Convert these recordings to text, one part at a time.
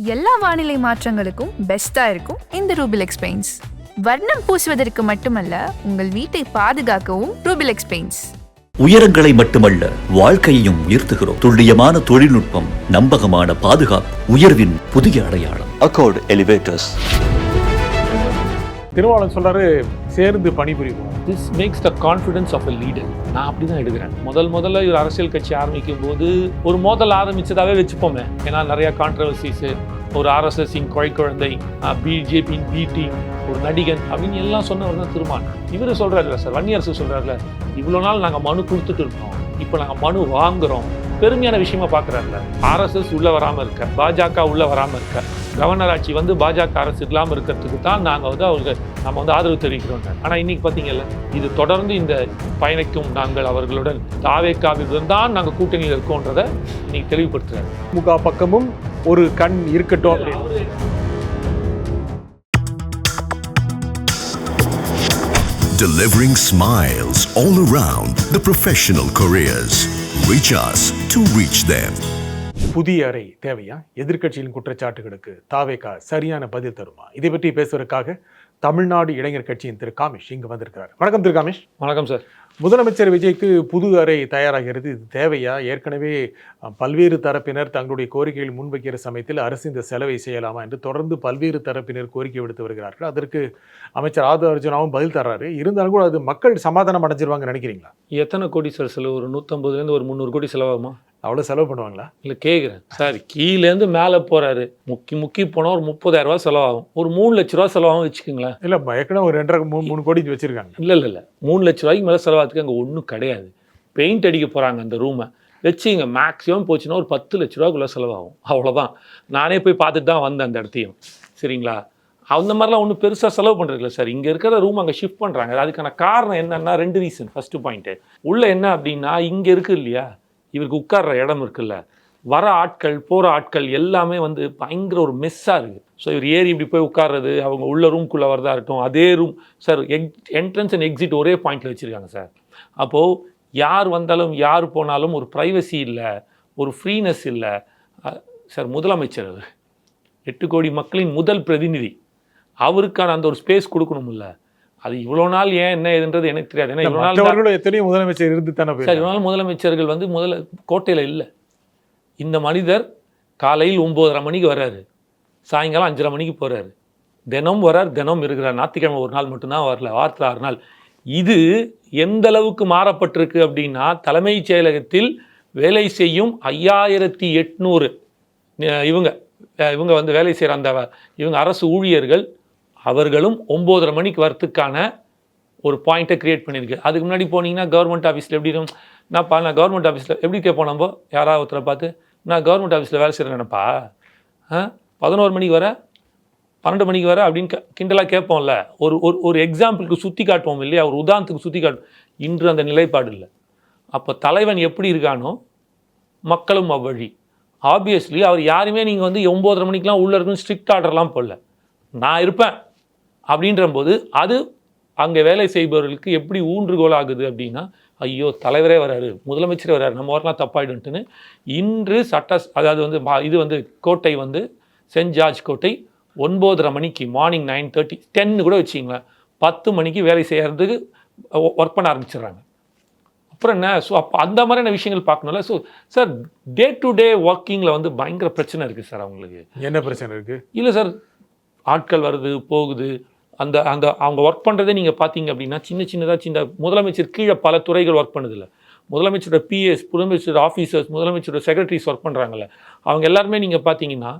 எல்லா வானிலை மாற்றங்களுக்கும் பெஸ்டா இருக்கும் இந்த ரூபிலெக்ஸ் பெயிண்ட்ஸ். வர்ணம் பூசுவதற்கு மட்டுமல்ல, உங்கள் வீட்டை பாதுகாக்கவும் ரூபிலெக்ஸ் பெயிண்ட்ஸ். உயரங்களை மட்டுமல்ல, வாழ்க்கையையும் உயர்த்துகிறோம். துல்லியமான தொழில்நுட்பம், நம்பகமான பாதுகாப்பு, உயர்வின் புதிய அடையாளம். Accord elevators. திருவாளன் சொல்றாரு, சேர்ந்து பணிபுரிவோம். This makes the confidence of a leader. நான் அப்படி தான் எடுக்கிறேன். முதல்ல ஒரு அரசியல் கட்சி ஆரம்பிக்கும் போது ஒரு மோதல் ஆரம்பிச்சதாவே வச்சுப்போமே. ஏன்னா நிறைய கான்ட்ரவர்சிஸ், ஒரு ஆர்எஸ்எஸ்ஸின் குழந்தை, பிஜேபியின் பி டீம், ஒரு நடிகன் அப்படின்னு எல்லாம் சொன்னவர் தான் திருமான். இவர் சொல்றாருல்ல சார், வன்னியரசு சொல்றாருல, இவ்வளோ நாள் நாங்கள் மனு கொடுத்துட்டு இருக்கோம், இப்போ நாங்கள் மனு வாங்குறோம். பெருமையான விஷயமா பார்க்குறாருல. ஆர்எஸ்எஸ் உள்ளே வராமல் இருக்க, பாஜக உள்ளே வராமல் இருக்க, கவர்னர் ஆட்சி பாஜக அரசு இல்லாமல் இருக்கிறதுக்கு தான் நாங்கள் அவருக்கு நம்ம ஆதரவு தெரிவிக்கிறோம். ஆனால் இன்னைக்கு பார்த்தீங்கல்ல, இது தொடர்ந்து இந்த பயணிக்கும் நாங்கள் அவர்களுடன் தாவேக்காவிலுடன் தான் நாங்கள் கூட்டணியில் இருக்கோன்றதை இன்னைக்கு தெளிவுபடுத்துறாரு. திமுக பக்கமும் ஒரு கண் இருக்கட்டும் அப்படின்னு. Delivering smiles all around the professional careers. Reach us to reach them. புதிய அறை தேவையா? எதிர்க்கட்சியின் குற்றச்சாட்டுகளுக்கு தாவேகா சரியான பதில் தருமா? இதை பற்றி பேசுவதற்காக தமிழ்நாடு இளைஞர் கட்சியின் திரு காமேஷ் இங்கு வந்திருக்கிறார். வணக்கம் திரு காமேஷ். வணக்கம் சார். முதலமைச்சர் விஜய்க்கு புது அறை தயாராகிறது, இது தேவையா? ஏற்கனவே பல்வேறு தரப்பினர் தங்களுடைய கோரிக்கைகள் முன்வைக்கிற சமயத்தில் அரசு இந்த செலவை செய்யலாமா என்று தொடர்ந்து பல்வேறு தரப்பினர் கோரிக்கை விடுத்து வருகிறார்கள். அதற்கு அமைச்சர் ஆதவ அர்ஜுனாவும் பதில் தர்றாரு. இருந்தாலும் கூட அது மக்கள் சமாதானம் அடைஞ்சிருவாங்க நினைக்கிறீங்களா? எத்தனை கோடி சார் செலவு? ஒரு 150லேருந்து ஒரு 300 கோடி செலவாகுமா? அவ்வளோ செலவு பண்ணுவாங்களா? இல்லை கேட்குறேன் சார். கீழேருந்து மேலே போகிறாரு, முக்கி போனால் ஒரு 30,000 ரூபா செலவாகும். ஒரு 3 லட்ச ரூபா செலவாகும் வச்சுக்கோங்களேன். இல்லை ஏற்கனவே ஒரு 2.5-3 கோடி வச்சுருக்காங்க. இல்லை 3 லட்ச ரூபாய்க்கு மேலே செலவாகிறதுக்கு அங்கே ஒன்றும் கிடையாது. பெயிண்ட் அடிக்க போகிறாங்க அந்த ரூமை வச்சுங்க. மேக்ஸிமம் போச்சுன்னா ஒரு 10 லட்ச ரூபாக்குள்ளே செலவாகும், அவ்வளோதான். நானே போய் பார்த்துட்டு தான் வந்தேன் அந்த இடத்தையும். சரிங்களா? அந்த மாதிரிலாம் ஒன்றும் பெருசாக செலவு பண்ணுறதில்ல சார். இங்கே இருக்கிற ரூம் அங்கே ஷிஃப்ட் பண்ணுறாங்க. அதுக்கான காரணம் என்னென்னா 2 ரீசன். ஃபஸ்ட்டு பாயிண்ட்டு, உள்ளே என்ன அப்படின்னா, இங்கே இருக்குது இல்லையா, இவருக்கு உட்கார்ற இடம் இருக்குல்ல, வர ஆட்கள் போகிற ஆட்கள் எல்லாமே பயங்கர ஒரு மெஸ்ஸாக இருக்குது. ஸோ இவர் ஏறி இப்படி போய் உட்கார்றது, அவங்க உள்ள ரூம்குள்ளே வரதா இருக்கட்டும், அதே room sir, entrance and exit ஒரே பாயிண்டில் வச்சுருக்காங்க சார். அப்போது யார் வந்தாலும் யார் போனாலும் ஒரு ப்ரைவசி இல்லை, ஒரு ஃப்ரீனஸ் இல்லை சார். முதலமைச்சர் 8 கோடி மக்களின் முதல் பிரதிநிதி, அவருக்கான அந்த ஒரு ஸ்பேஸ் கொடுக்கணும்ல. அது இவ்வளோ நாள் ஏன் என்ன ஏதுன்றது எனக்கு தெரியாது. ஏன்னா இவ்வளோ நாள் எத்தனையோ முதலமைச்சர் இருந்து தானே சார். இவ்வளோ நாள் முதலமைச்சர்கள் முதல்ல கோட்டையில் இல்லை. இந்த மனிதர் காலையில் 9:30 மணிக்கு வர்றாரு, சாயங்காலம் 5:30 மணிக்கு போகிறாரு, தினம் வர்றார், தினம் இருக்கிறார். ஞாயிற்றுக்கிழமை ஒரு நாள் மட்டும்தான் வரல, வாரத்தில் 6 நாள். இது எந்த அளவுக்கு மாறப்பட்டிருக்கு அப்படின்னா, தலைமைச் செயலகத்தில் வேலை செய்யும் 5800 இவங்க வேலை செய்கிற அந்த இவங்க அரசு ஊழியர்கள், அவர்களும் 9:30 மணிக்கு வரத்துக்கான ஒரு பாயிண்ட்டை க்ரியேட் பண்ணியிருக்கு. அதுக்கு முன்னாடி போனீங்கன்னா கவர்மெண்ட் ஆஃபீஸில் எப்படி நான் கவர்மெண்ட் ஆஃபீஸில் எப்படி கேட்போம் நம்ம, யாராவது ஒருத்தரை பார்த்து, நான் கவர்மெண்ட் ஆஃபீஸில் வேலை செய்கிறேன்ப்பா, 11 மணிக்கு வர, 12 மணிக்கு வர அப்படின்னு கிண்டலாக கேட்போம்ல. ஒரு எக்ஸாம்பிளுக்கு சுற்றி காட்டுவோம் இல்லையா, ஒரு உதாரணத்துக்கு சுற்றி காட்டுவோம். இன்று அந்த நிலைப்பாடு இல்லை. அப்போ தலைவன் எப்படி இருக்கானோ மக்களும் அவ்வழி. ஆப்வியஸ்லி அவர் யாருமே நீங்கள் 9:30 மணிக்கெலாம் உள்ளே இருக்குன்னு ஸ்ட்ரிக்ட் ஆர்டர்லாம் போடல. நான் இருப்பேன் அப்படின்ற போது அது அங்கே வேலை செய்பவர்களுக்கு எப்படி ஊன்றுகோல் ஆகுது அப்படின்னா, ஐயோ தலைவரே வராரு, முதலமைச்சரே வராரு, நம்ம வரலாம் தப்பாயிடுன்ட்டுன்னு இன்று அதாவது இது கோட்டை சென்ட் ஜார்ஜ் கோட்டை 9:30 மணிக்கு மார்னிங் 9:30 10 கூட வச்சிங்களேன், 10 மணிக்கு வேலை செய்கிறதுக்கு ஒர்க் பண்ண ஆரம்பிச்சிடுறாங்க. அப்புறம் என்ன? ஸோ அப்போ அந்த மாதிரியான விஷயங்கள் பார்க்கணும்ல. So sir, day to day ஒர்க்கிங்கில் பயங்கர பிரச்சனை இருக்குது சார். அவங்களுக்கு என்ன பிரச்சனை இருக்குது? இல்லை சார், ஆட்கள் வருது போகுது, அந்த அவங்க ஒர்க் பண்ணுறதே நீங்கள் பார்த்தீங்க அப்படின்னா சின்ன முதலமைச்சர் கீழே பல துறைகள் ஒர்க் பண்ணுதில்ல. முதலமைச்சரோட பிஎஸ், முதலமைச்சரோட ஆஃபீஸர்ஸ், முதலமைச்சரோட செக்ரட்டரிஸ் ஒர்க் பண்ணுறாங்கல்ல, அவங்க எல்லாருமே நீங்கள் பார்த்தீங்கன்னா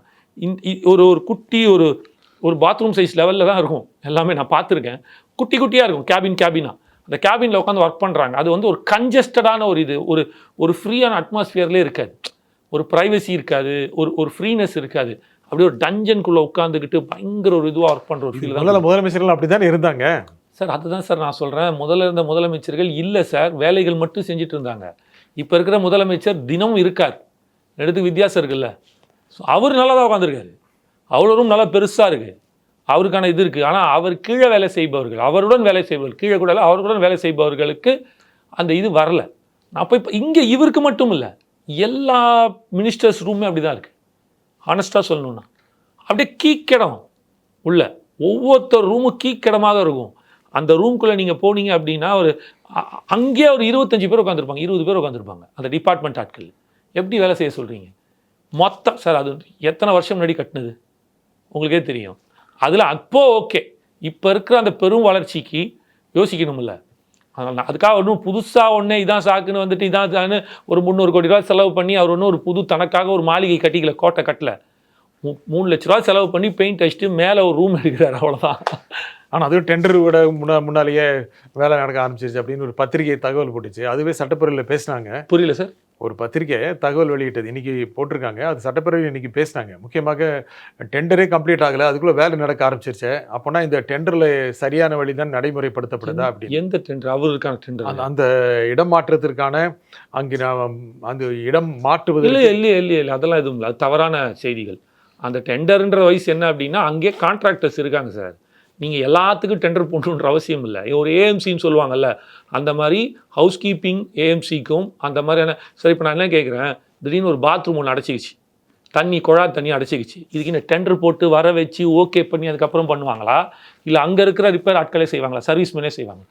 ஒரு குட்டி ஒரு பாத்ரூம் சைஸ் லெவலில் தான் இருக்கும் எல்லாமே. நான் பார்த்துருக்கேன், குட்டியாக இருக்கும், கேபினாக. அந்த கேபினில் உட்காந்து ஒர்க் பண்ணுறாங்க. அது ஒரு கன்ஜஸ்டடான ஒரு ஃப்ரீயான அட்மாஸ்பியர்லேயே இருக்காது, ஒரு ப்ரைவசி இருக்காது, ஒரு ஃப்ரீனஸ் இருக்காது. அப்படியே ஒரு டஞ்சனுக்குள்ளே உட்காந்துக்கிட்டு பயங்கர ஒரு இதுவாக ஒர்க் பண்ணுற ஒரு ஃபீல் தான். முதலமைச்சர்கள் அப்படி தானே இருந்தாங்க சார். அதுதான் சார் நான் சொல்கிறேன். முதல்ல இருந்த முதலமைச்சர்கள் இல்லை சார், வேலைகள் மட்டும் செஞ்சுட்டு இருந்தாங்க. இப்போ இருக்கிற முதலமைச்சர் தினமும் இருக்கார். எடுத்து வித்தியாசம் இருக்குல்ல. ஸோ அவர் நல்லா தான் உட்காந்துருக்காரு, அவ்வளோரும் நல்லா பெருசாக இருக்குது, அவருக்கான இது இருக்குது. ஆனால் அவர் கீழே வேலை செய்பவர்கள், அவருடன் வேலை செய்பவர்கள், கீழே கூட அவருடன் வேலை செய்பவர்களுக்கு அந்த இது வரல. அப்போ இப்போ இங்கே இவருக்கு மட்டும் இல்லை, எல்லா மினிஸ்டர்ஸ் ரூமே அப்படி தான் இருக்குது. ஹானஸ்ட்டாக சொல்லணுன்னா அப்படியே கீக்கிடம் உள்ள ஒவ்வொருத்தர் ரூமும் கீக்கிடமாக இருக்கும். அந்த ரூம்குள்ளே நீங்கள் போனீங்க அப்படின்னா அங்கேயே ஒரு 25 பேர் உட்காந்துருப்பாங்க, 20 பேர் உட்காந்துருப்பாங்க அந்த டிபார்ட்மெண்ட் ஆட்கள். எப்படி வேலை செய்ய சொல்கிறீங்க? மொத்தம் சார் அது எத்தனை வருஷம் முன்னாடி கட்டினது உங்களுக்கே தெரியும். அதில் அப்போ ஓகே, இப்போ இருக்கிற அந்த பெரும் வளர்ச்சிக்கு யோசிக்கணும்ல. அதுக்காக ஒன்றும் புதுசாக ஒன்றே இதான் சாக்குன்னு வந்துட்டு இதான் சான்னு ஒரு 300 கோடி ரூபா செலவு பண்ணி அவர் ஒன்றும் ஒரு புது தனக்காக ஒரு மாளிகை கட்டிக்கல, கோட்டை கட்டல. 3 லட்ச ரூபா செலவு பண்ணி பெயிண்ட் அடிச்சுட்டு மேலே ஒரு ரூம் எடுக்கிறார், அவ்வளோதான். ஆனால் அதுவும் டெண்டர் விட முன்னாலேயே வேலை நடக்க ஆரம்பிச்சிருச்சு அப்படின்னு ஒரு பத்திரிகை தகவல் போட்டுச்சு. அதுவே சட்டப்பேரவையில் பேசினாங்க. புரியல சார்? ஒரு பத்திரிகை தகவல் வெளியிட்டது இன்னைக்கு போட்டிருக்காங்க. அது சட்டப்பேரவையில் இன்னைக்கு பேசினாங்க. முக்கியமாக டெண்டரே கம்ப்ளீட் ஆகலை, அதுக்குள்ளே வேலை நடக்க ஆரம்பிச்சிருச்சு. அப்போனா இந்த டெண்டரில் சரியான வழி தான் நடைமுறைப்படுத்தப்படுதா அப்படின்னு. எந்த டெண்டர்? அவருக்கான டெண்டர், அந்த இடம் மாற்றத்திற்கான அங்கே அந்த இடம் மாற்றுவது இல்லை அதெல்லாம் எதுவும் இல்லை, அது தவறான செய்திகள். அந்த டெண்டர்ன்ற வயசு என்ன அப்படின்னா அங்கே கான்ட்ராக்டர்ஸ் இருக்காங்க சார். நீங்கள் எல்லாத்துக்கும் டெண்டர் போடணுன்ற அவசியம் இல்லை. ஒரு ஏஎம்சின்னு சொல்லுவாங்கல்ல, அந்த மாதிரி ஹவுஸ் கீப்பிங் ஏஎம்சிக்கும் அந்த மாதிரியான. சரி, இப்போ நான் என்ன கேட்குறேன், திடீர்னு ஒரு பாத்ரூம் ஒன்று அடைச்சிக்கிச்சு, குழா தண்ணி அடைச்சிக்கிச்சு, இதுக்கு இந்த டெண்டர் போட்டு வர வச்சு ஓகே பண்ணி அதுக்கப்புறம் பண்ணுவாங்களா, இல்லை அங்கே இருக்கிற ரிப்பேர் ஆட்களே செய்வாங்களா, சர்வீஸ் மேனே செய்வாங்க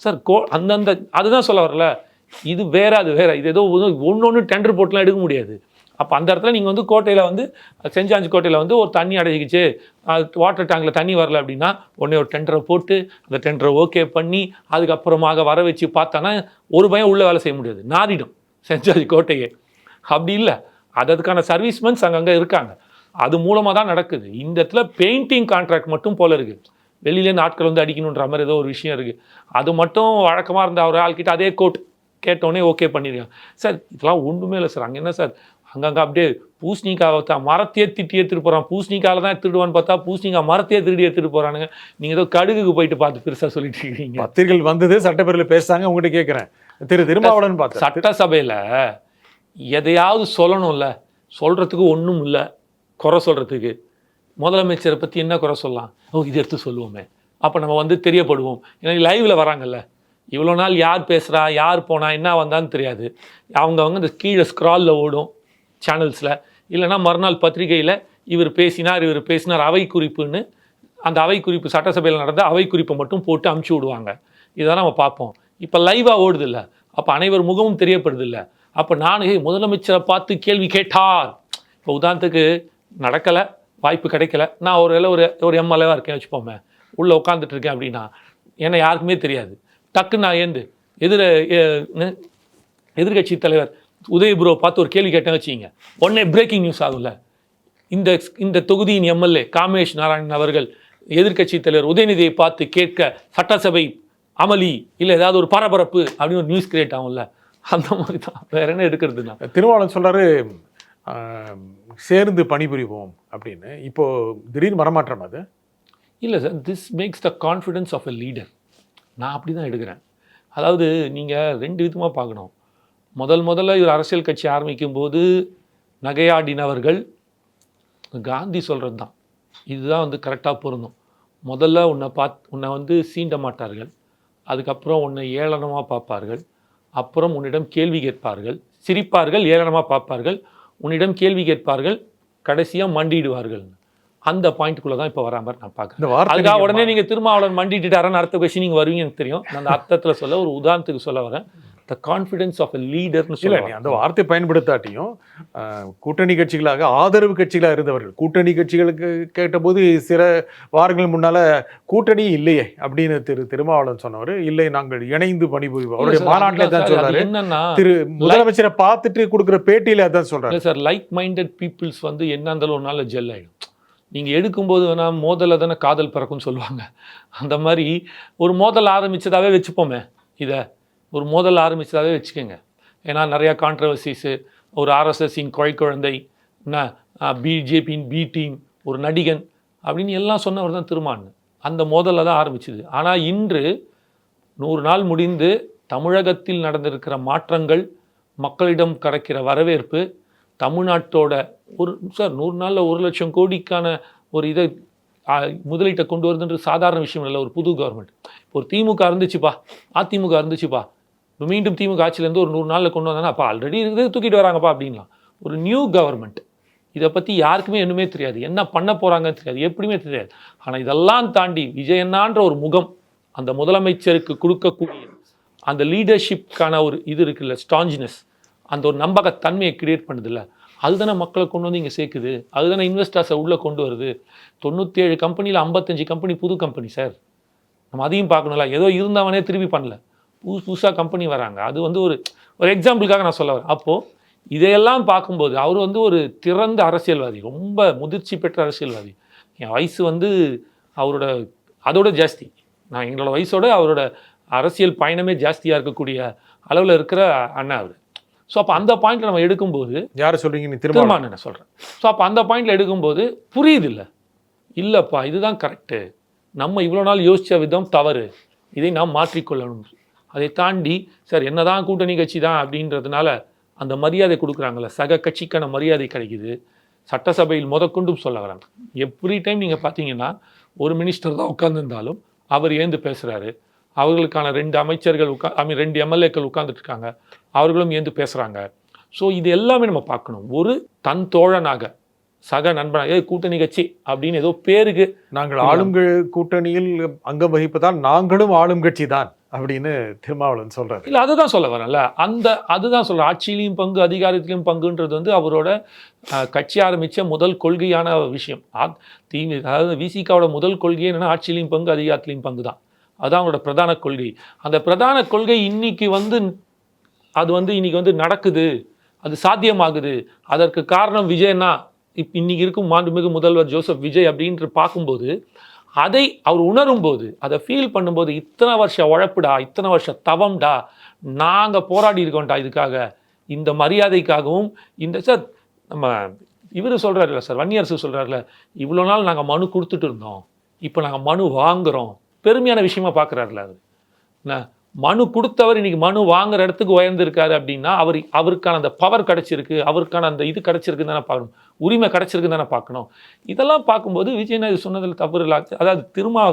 சார்? அந்தந்த அதுதான் சொல்ல வரல. இது வேற, அது வேற. இது ஏதோ ஒன்று டெண்டர் போட்டுலாம் எடுக்க முடியாது. அப்போ அந்த இடத்துல நீங்கள் வந்து கோட்டையில் வந்து செஞ்சாஞ்சி கோட்டையில் வந்து ஒரு தண்ணி அடைச்சிக்கிச்சு, வாட்டர் டேங்கில் தண்ணி வரல அப்படின்னா உடனே ஒரு டெண்டரை போட்டு அந்த டெண்டரை ஓகே பண்ணி அதுக்கப்புறமாக வர வச்சு பார்த்தானா ஒரு பயம் உள்ளே வேலை செய்ய முடியாது, நாரிடும் செஞ்சாஞ்சி கோட்டையே. அப்படி இல்லை, அதுக்கான சர்வீஸ்மென்ஸ் அங்கங்கே இருக்காங்க, அது மூலமாக தான் நடக்குது. இந்த இடத்துல பெயிண்டிங் கான்ட்ராக்ட் மட்டும் போல இருக்குது. வெளியிலேருந்து ஆட்கள் வந்து அடிக்கணுன்ற மாதிரி ஏதோ ஒரு விஷயம் இருக்குது. அது மட்டும் வழக்கமாக இருந்த ஒரு ஆள்கிட்ட அதே கோட் கேட்டோடனே ஓகே பண்ணியிருக்காங்க சார். இதெல்லாம் ஒன்றுமே இல்லை சார். அங்கே என்ன சார், அங்கங்கே அப்படியே பூசணிக்காவை தான் மரத்தையே திட்டி எடுத்துகிட்டு போகிறான். பூசணிக்காவில் தான் எடுத்துடுவான்னு பார்த்தா பூசணிக்காய் மரத்தையே திருடி எடுத்துகிட்டு போகிறானுங்க. நீங்கள் ஏதோ கடுகுக்கு போயிட்டு பார்த்து பெருசாக சொல்லிட்டு இருக்கீங்க. பத்திரிகைகள் வந்தது, சட்டப்பேரவையில் பேசுகிறாங்க. உங்கள்கிட்ட கேட்குறேன், திருமாவளவன் பார்த்து சட்டசபையில் எதையாவது சொல்லணும்ல, சொல்கிறதுக்கு ஒன்றும் இல்லை, குறை சொல்கிறதுக்கு. முதலமைச்சரை பற்றி என்ன குறை சொல்லலாம்? இது எடுத்து சொல்லுவோமே, அப்போ நம்ம வந்து தெரியப்படுவோம். ஏன்னா லைவில் வராங்கல்ல, இவ்வளோ நாள் யார் பேசுகிறா, யார் போனா, என்ன வந்தான்னு தெரியாது. அவங்க இந்த கீழே ஸ்க்ராலில் ஓடும் சேனல்ஸில், இல்லைனா மறுநாள் பத்திரிகையில் இவர் பேசினார் அவை குறிப்புன்னு, அந்த அவை குறிப்பு சட்டசபையில் நடந்த அவை குறிப்பை மட்டும் போட்டு அமுச்சு விடுவாங்க. இதெல்லாம் நம்ம பார்ப்போம். இப்போ லைவாக ஓடுது இல்லை, அப்போ அனைவர் முகமும் தெரியப்படுது இல்லை. அப்போ முதலமைச்சரை பார்த்து கேள்வி கேட்டார். இப்போ உதாரணத்துக்கு நடக்கலை, வாய்ப்பு கிடைக்கல, நான் ஒரு எம்எல்ஏவாக இருக்கேன் வச்சுப்போமே, உள்ளே உட்காந்துட்டு இருக்கேன் அப்படின்னா ஏன்னா யாருக்குமே தெரியாது. டக்குன்னு நான் எதிர்கட்சி தலைவர் உதயபுரோ பார்த்து ஒரு கேள்வி கேட்டேன் வச்சுக்கிங்க, உடனே பிரேக்கிங் நியூஸ் ஆகும்ல. இந்த தொகுதியின் எம்எல்ஏ காமேஷ் நாராயணன் அவர்கள் எதிர்கட்சி தலைவர் உதயநிதியை பார்த்து கேட்க சட்டசபை அமளி, இல்லை ஏதாவது ஒரு பரபரப்பு அப்படின்னு ஒரு நியூஸ் கிரியேட் ஆகும்ல. அந்த மாதிரி தான், வேற என்ன எடுக்கிறதுனா. திருமாவளவன் சொல்றாரு சேர்ந்து பணிபுரிவோம் அப்படின்னு. இப்போ திடீர்னு வரமாற்றம் அது இல்லை sir. This makes the confidence of a leader. நான் அப்படி தான் எடுக்கிறேன். அதாவது நீங்கள் 2 விதமாக பார்க்கணும். முதல்ல இவர் அரசியல் கட்சி ஆரம்பிக்கும் போது நகையாடினவர்கள் காந்தி சொல்கிறது தான், இதுதான் வந்து கரெக்டாக பொருந்தும். முதல்ல உன்னை வந்து சீண்ட மாட்டார்கள், அதுக்கப்புறம் உன்னை ஏளனமாக பார்ப்பார்கள், அப்புறம் உன்னிடம் கேள்வி கேட்பார்கள், சிரிப்பார்கள், ஏளனமாக பார்ப்பார்கள், உன்னிடம் கேள்வி கேட்பார்கள், கடைசியாக மண்டிடுவார்கள். அந்த பாயிண்ட்டுக்குள்ளே தான் இப்போ வரா மாதிரி நான் பார்க்குறேன். அதுக்காக உடனே நீங்கள் திருமாவளவன் மண்டிட்டுட்டாரன்னு அடுத்த கொஸ்டின் நீங்கள் வருவீங்க எனக்கு தெரியும். நான் அந்த அர்த்தத்தில் சொல்ல ஒரு உதாரணத்துக்கு சொல்ல வரேன். த கான்ஃபிடன்ஸ் ஆஃப் எ லீடர்னு இல்லை, நீ அந்த வார்த்தை பயன்படுத்தாட்டியும் கூட்டணி கட்சிகளாக ஆதரவு கட்சிகளாக இருந்தவர்கள், கூட்டணி கட்சிகளுக்கு கேட்டபோது சில வாரங்கள் முன்னால் கூட்டணி இல்லையே அப்படின்னு திருமாவளவன் சொன்னவர், இல்லை நாங்கள் இணைந்து பணிபுரிவோம் அவருடைய மாநாட்டில் தான் சொல்றாரு. என்னன்னா முதலமைச்சரை பார்த்துட்டு கொடுக்குற பேட்டியில் அதான் சொல்றாரு சார். லைக் மைண்டட் பீப்புள்ஸ் வந்து என்ன இருந்தாலும் ஒரு நாள் ஜெல் ஆகிடும். நீங்கள் எடுக்கும்போது வேணால் மோதலை தானே காதல் பிறக்கும்னு சொல்லுவாங்க. அந்த மாதிரி ஒரு மோதல் ஆரம்பித்ததாகவே வச்சுப்போமே, இதை ஒரு மோதல் ஆரம்பித்ததாகவே வச்சுக்கோங்க. ஏன்னா நிறையா கான்ட்ரவர்சிஸு, ஒரு ஆர்எஸ்எஸ்ஸின் குழந்தை, என்ன பிஜேபியின் பி டீம், ஒரு நடிகன் அப்படின்னு எல்லாம் சொன்னவர் தான் திருமான்னு. அந்த மோதலில் தான் ஆரம்பிச்சுது. ஆனால் இன்று 100 நாள் முடிந்து தமிழகத்தில் நடந்திருக்கிற மாற்றங்கள், மக்களிடம் கிடைக்கிற வரவேற்பு, தமிழ்நாட்டோட சார் 100 நாளில் 1 லட்சம் கோடிக்கான ஒரு இதை முதலீட்டை கொண்டு வருதுன்ற சாதாரண விஷயம் இல்லை. ஒரு புது கவர்மெண்ட், ஒரு திமுக இருந்துச்சுப்பா, அதிமுக இருந்துச்சுப்பா, மீண்டும் திமுக ஆட்சியிலேருந்து ஒரு 100 நாளில் கொண்டு வந்தாங்கன்னா அப்போ ஆல்ரெடி இருக்குது தூக்கிட்டு வராங்கப்பா அப்படின்லாம். ஒரு நியூ கவர்மெண்ட், இதை பற்றி யாருக்குமே இன்னுமே தெரியாது, என்ன பண்ண போகிறாங்கன்னு தெரியாது, எப்படியுமே தெரியாது. ஆனால் இதெல்லாம் தாண்டி விஜயண்ணான்ற ஒரு முகம், அந்த முதலமைச்சருக்கு கொடுக்கக்கூடிய அந்த லீடர்ஷிப்கான ஒரு இது இருக்குல்ல, ஸ்ட்ராங்னஸ், அந்த ஒரு நம்பகத்தன்மையை கிரியேட் பண்ணுதில்ல, அதுதானே மக்களை கொண்டு வந்து இங்கே சேர்க்குது, அதுதானே இன்வெஸ்டர்ஸை உள்ளே கொண்டு வருது. 97 கம்பெனியில் 55 கம்பெனி புது கம்பெனி சார். நம்ம அதையும் பார்க்கணும்ல, ஏதோ இருந்தவனே திருப்பி பண்ணல, புதுசாக கம்பெனி வராங்க. அது வந்து ஒரு எக்ஸாம்பிளுக்காக நான் சொல்ல வரேன். அப்போது இதையெல்லாம் பார்க்கும்போது அவர் வந்து ஒரு திறந்த அரசியல்வாதி, ரொம்ப முதிர்ச்சி பெற்ற அரசியல்வாதி. என் வயசு வந்து அவரோட அதோட ஜாஸ்தி, நான் எங்களோட வயசோட அவரோட அரசியல் பயணமே ஜாஸ்தியாக இருக்கக்கூடிய அளவில் இருக்கிற அண்ணா அவர். ஸோ அப்போ அந்த பாயிண்ட்டில் நம்ம எடுக்கும்போது யாரை சொல்கிறீங்க? நீ திரும்ப நான் சொல்கிறேன். ஸோ அப்போ அந்த பாயிண்டில் எடுக்கும்போது புரியுது இல்லைப்பா இதுதான் கரெக்டு, நம்ம இவ்வளோ நாள் யோசித்த விதம் தவறு, இதை நாம் மாற்றிக்கொள்ளணும். அதை தாண்டி சார் என்னதான் கூட்டணி கட்சி தான் அப்படின்றதுனால அந்த மரியாதை கொடுக்குறாங்கல்ல, சக கட்சிக்கான மரியாதை கிடைக்குது. சட்டசபையில் முதற்கொண்டும் சொல்ல வராங்க. எவ்ரி டைம் நீங்கள் பார்த்தீங்கன்னா ஒரு மினிஸ்டர் தான் உட்கார்ந்துருந்தாலும் அவர் ஏந்து பேசுகிறாரு, அவர்களுக்கான 2 அமைச்சர்கள் 2 எம்எல்ஏக்கள் உட்கார்ந்துட்டு இருக்காங்க, அவர்களும் ஏந்து பேசுகிறாங்க. ஸோ இது எல்லாமே நம்ம பார்க்கணும். ஒரு தன் தோழனாக சக நண்பனாக கூட்டணி கட்சி அப்படின்னு ஏதோ பேருக்கு நாங்கள் ஆளும் கூட்டணியில் அங்கம் வகிப்பதால் நாங்களும் ஆளும் கட்சி தான் அப்படின்னு திருமாவளவன் சொல்றாரு. இல்லை அதுதான் சொல்ல வரேன்ல, அதுதான் சொல்ற ஆட்சியிலையும் பங்கு அதிகாரத்திலையும் பங்குன்றது வந்து அவரோட கட்சி ஆரம்பித்த முதல் கொள்கையான விஷயம். அதாவது விசிகாவோட முதல் கொள்கை என்னன்னா ஆட்சியிலையும் பங்கு அதிகாரத்திலையும் பங்கு தான். அதுதான் அவங்களோட பிரதான கொள்கை. அந்த பிரதான கொள்கை இன்னைக்கு வந்து அது வந்து இன்னைக்கு வந்து நடக்குது, அது சாத்தியமாகுது. அதற்கு காரணம் விஜயண்ணா, இன்னைக்கு இருக்கும் மாண்புமிகு முதல்வர் ஜோசப் விஜய் அப்படின்ட்டு பார்க்கும்போது, அதை அவர் உணரும் போது, அதை ஃபீல் பண்ணும்போது, இத்தனை வருஷம் உழைப்புடா, இத்தனை வருஷம் தவம்டா, நாங்கள் போராடி இருக்கோம்டா இதுக்காக, இந்த மரியாதைக்காகவும். இந்த சார் நம்ம இவர் சொல்கிறாருல்ல சார், வன்னியரசு சொல்கிறாருல, இவ்வளோ நாள் நாங்கள் மனு கொடுத்துட்டு இருந்தோம், இப்போ நாங்கள் மனு வாங்குகிறோம், பெருமையான விஷயமா பார்க்குறாருல. அது என்ன, மனு கொடுத்தவர் இன்னைக்கு மனு வாங்குற இடத்துக்கு உயர்ந்திருக்காரு அப்படின்னா அவருக்கான அந்த பவர் கிடைச்சிருக்கு, அவருக்கான அந்த இது கிடைச்சிருக்குன்னு தானே பார்க்கணும், உரிமை கிடைச்சிருக்குன்னு தானே பார்க்கணும். இதெல்லாம் பார்க்கும்போது விஜயண்ணா இது சொன்னதில் தவறு இல்லை. அதாவது திரும்ப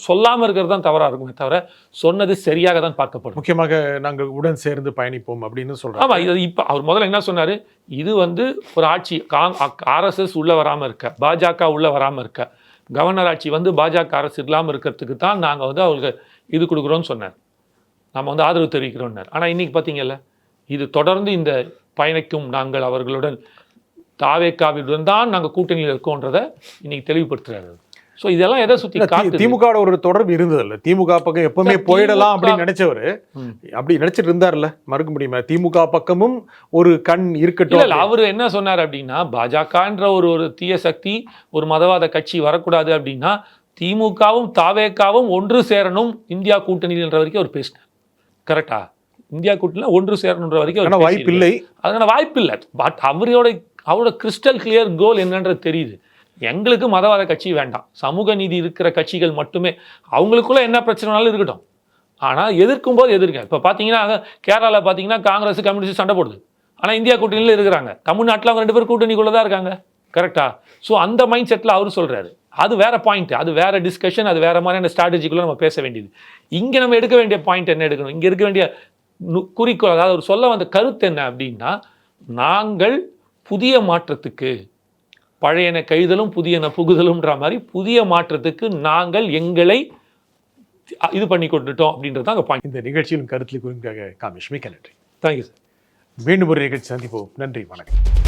சொல்லாமல் இருக்கிறது தான் தவறாக இருக்குமே தவிர சொன்னது சரியாக தான் பார்க்கப்படும். முக்கியமாக நாங்கள் உடன் சேர்ந்து பயணிப்போம் அப்படின்னு சொல்கிறோம். ஆமாம், இது இப்போ அவர் முதல்ல என்ன சொன்னார், இது வந்து ஒரு ஆட்சி ஆர்எஸ்எஸ் உள்ளே வராமல் இருக்க, பாஜக உள்ளே வராமல் இருக்க, கவர்னர் ஆட்சி வந்து பாஜக அரசு இல்லாமல் இருக்கிறதுக்கு தான் நாங்கள் வந்து அவங்களுக்கு இது கொடுக்குறோன்னு சொன்னார், நம்ம வந்து ஆதரவு தெரிவிக்கிறோம்னார். ஆனால் இன்றைக்கி பார்த்தீங்கல்ல, இது தொடர்ந்து இந்த பயணிக்கும் நாங்கள் அவர்களுடன் தாவேக்காவுடன் தான் நாங்கள் கூட்டணியில் இருக்கோன்றதை இன்னைக்கு தெளிவுபடுத்துறாரு. ஸோ இதெல்லாம் எதை சுற்றி திமுக ஒரு தொடர்பு இருந்ததில்ல, திமுக பக்கம் எப்பவுமே போயிடலாம் அப்படின்னு நினைச்சவர் அப்படி நினைச்சிட்டு இருந்தார்ல, மறுக்க முடியுமா? திமுக பக்கமும் ஒரு கண் இருக்கட்டும். இல்லை, அவர் என்ன சொன்னார் அப்படின்னா, பாஜகன்ற ஒரு தீய சக்தி, ஒரு மதவாத கட்சி வரக்கூடாது அப்படின்னா திமுகவும் தாவேக்காவும் ஒன்று சேரணும் இந்தியா கூட்டணின்ற வரைக்கும் அவர் பேசினார். கரெக்டா? இந்தியா கூட்டணியில் ஒன்று சேரணுன்ற வரைக்கும் வாய்ப்பு இல்லை, அதனால வாய்ப்பு இல்லை. பட் அவரோட கிறிஸ்டல் கிளியர் கோல் என்னன்றது தெரியுது. எங்களுக்கு மதவாத கட்சி வேண்டாம், சமூக நீதி இருக்கிற கட்சிகள் மட்டுமே, அவங்களுக்குள்ள என்ன பிரச்சனைனாலும் இருக்கட்டும், ஆனால் எதிர்க்கும் போது எதிர்க்க. இப்போ பார்த்தீங்கன்னா கேரளாவில் பார்த்தீங்கன்னா காங்கிரஸ் கம்யூனிஸ்ட் சண்டை போடுது, ஆனால் இந்தியா கூட்டணியில் இருக்கிறாங்க. தமிழ்நாட்டில் அவங்க 2 பேரும் கூட்டணிக்குள்ளே தான் இருக்காங்க. கரெக்டா? ஸோ அந்த மைண்ட் செட்டில் அவர் சொல்கிறாரு. அது வேற பாயிண்ட், அது வேற டிஸ்கஷன், அது வேற மாதிரியான ஸ்ட்ராட்டஜிக்குள்ளே நம்ம பேச வேண்டியது. இங்கே நம்ம எடுக்க வேண்டிய பாயிண்ட் என்ன எடுக்கணும், இங்கே இருக்க வேண்டிய குறிக்கோள், அதாவது அவர் சொல்ல வந்த கருத்து என்ன அப்படின்னா, நாங்கள் புதிய மாற்றத்துக்கு, பழையன கழிதலும் புதியன புகுதலும்ன்ற மாதிரி புதிய மாற்றத்துக்கு நாங்கள் எங்களை இது பண்ணி கொண்டுட்டோம் அப்படின்றது அங்கே பாயிண்ட். இந்த நிகழ்ச்சியிலும் கருத்தில் குறிப்பாக காமேஷ், மிக்க நன்றி. Thank you sir. மீண்டும் ஒரு நிகழ்ச்சி சந்திப்போம். நன்றி, வணக்கம்.